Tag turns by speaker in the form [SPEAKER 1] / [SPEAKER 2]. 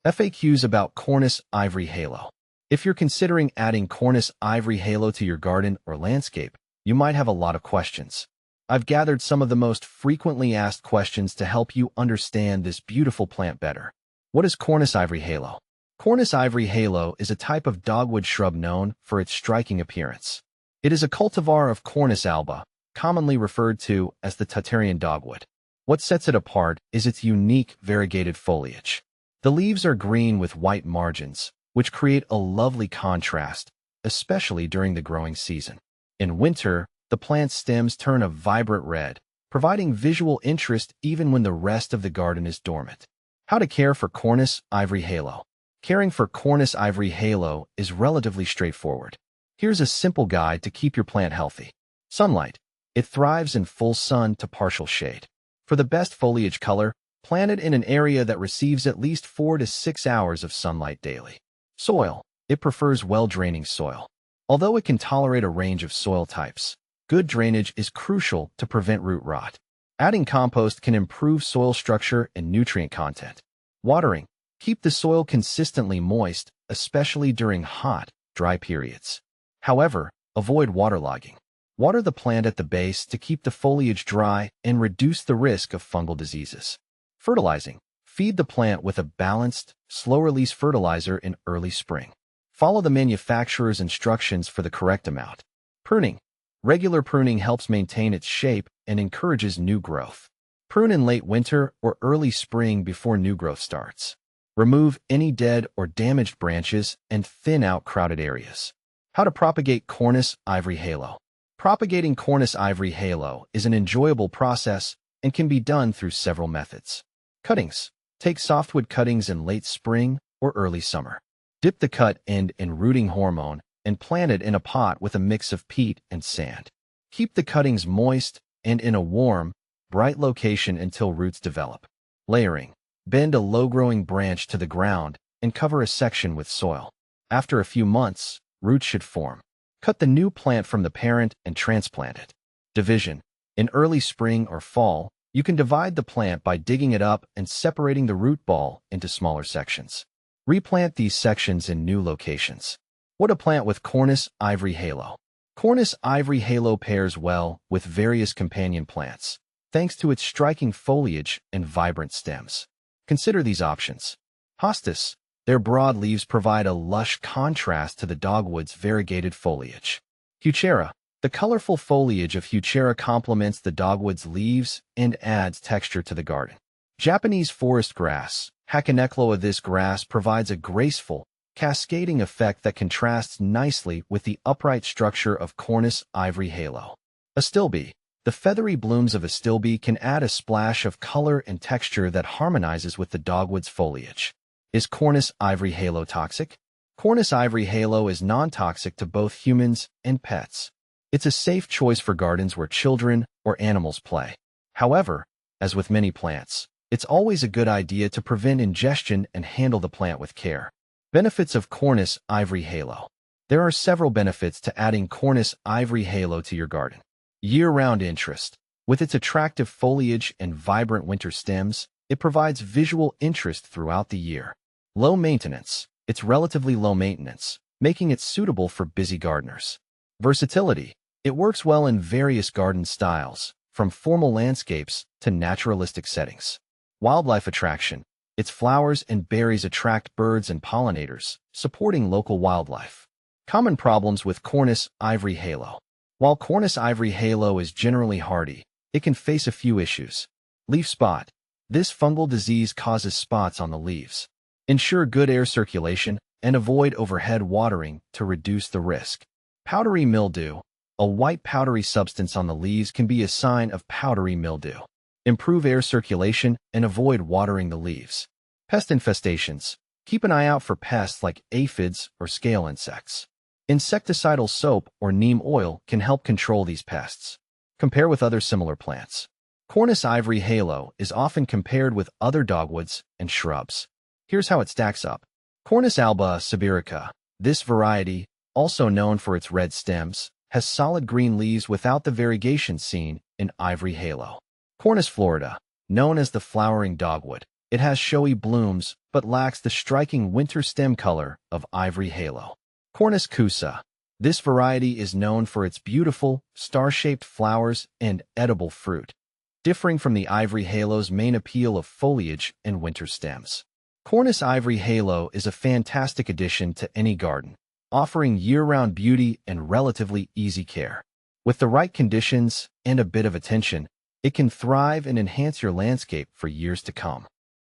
[SPEAKER 1] FAQs about Cornus Ivory Halo. If you're considering adding Cornus Ivory Halo to your garden or landscape, you might have a lot of questions. I've gathered some of the most frequently asked questions to help you understand this beautiful plant better. What is Cornus Ivory Halo? Cornus Ivory Halo is a type of dogwood shrub known for its striking appearance. It is a cultivar of Cornus alba, commonly referred to as the Tartarian dogwood. What sets it apart is its unique variegated foliage. The leaves are green with white margins, which create a lovely contrast, especially during the growing season. In winter, the plant's stems turn a vibrant red, providing visual interest even when the rest of the garden is dormant. How to care for Cornus Ivory Halo. Caring for Cornus Ivory Halo is relatively straightforward. Here's a simple guide to keep your plant healthy. Sunlight. It thrives in full sun to partial shade. For the best foliage color, plant it in an area that receives at least 4 to 6 hours of sunlight daily. Soil. It prefers well-draining soil. Although it can tolerate a range of soil types, good drainage is crucial to prevent root rot. Adding compost can improve soil structure and nutrient content. Watering. Keep the soil consistently moist, especially during hot, dry periods. However, avoid waterlogging. Water the plant at the base to keep the foliage dry and reduce the risk of fungal diseases. Fertilizing. Feed the plant with a balanced, slow-release fertilizer in early spring. Follow the manufacturer's instructions for the correct amount. Pruning. Regular pruning helps maintain its shape and encourages new growth. Prune in late winter or early spring before new growth starts. Remove any dead or damaged branches and thin out crowded areas. How to propagate Cornus Ivory Halo. Propagating Cornus Ivory Halo is an enjoyable process and can be done through several methods. Cuttings. Take softwood cuttings in late spring or early summer. Dip the cut end in rooting hormone and plant it in a pot with a mix of peat and sand. Keep the cuttings moist and in a warm, bright location until roots develop. Layering. Bend a low-growing branch to the ground and cover a section with soil. After a few months, roots should form. Cut the new plant from the parent and transplant it. Division. In early spring or fall, you can divide the plant by digging it up and separating the root ball into smaller sections. Replant these sections in new locations. What to plant with Cornus Ivory Halo. Cornus Ivory Halo pairs well with various companion plants, thanks to its striking foliage and vibrant stems. Consider these options. Hostas. Their broad leaves provide a lush contrast to the dogwood's variegated foliage. Heuchera. The colorful foliage of Heuchera complements the dogwood's leaves and adds texture to the garden. Japanese forest grass. Hakanekloa. This grass provides a graceful, cascading effect that contrasts nicely with the upright structure of Cornus Ivory Halo. Astilbe. The feathery blooms of astilbe can add a splash of color and texture that harmonizes with the dogwood's foliage. Is Cornus Ivory Halo toxic? Cornus Ivory Halo is non-toxic to both humans and pets. It's a safe choice for gardens where children or animals play. However, as with many plants, it's always a good idea to prevent ingestion and handle the plant with care. Benefits of Cornus Ivory Halo. There are several benefits to adding Cornus Ivory Halo to your garden. Year-round interest. With its attractive foliage and vibrant winter stems, it provides visual interest throughout the year. Low maintenance. It's relatively low maintenance, making it suitable for busy gardeners. Versatility. It works well in various garden styles, from formal landscapes to naturalistic settings. Wildlife attraction. Its flowers and berries attract birds and pollinators, supporting local wildlife. Common problems with Cornus Ivory Halo. While Cornus Ivory Halo is generally hardy, it can face a few issues. Leaf spot. This fungal disease causes spots on the leaves. Ensure good air circulation and avoid overhead watering to reduce the risk. Powdery mildew. A white powdery substance on the leaves can be a sign of powdery mildew. Improve air circulation and avoid watering the leaves. Pest infestations. Keep an eye out for pests like aphids or scale insects. Insecticidal soap or neem oil can help control these pests. Compare with other similar plants. Cornus Ivory Halo is often compared with other dogwoods and shrubs. Here's how it stacks up. Cornus alba sibirica. This variety, also known for its red stems, has solid green leaves without the variegation seen in Ivory Halo. Cornus florida, known as the flowering dogwood. It has showy blooms, but lacks the striking winter stem color of Ivory Halo. Cornus cusa. This variety is known for its beautiful, star-shaped flowers and edible fruit, differing from the Ivory Halo's main appeal of foliage and winter stems. Cornus Ivory Halo is a fantastic addition to any garden, offering year-round beauty and relatively easy care. With the right conditions and a bit of attention, it can thrive and enhance your landscape for years to come.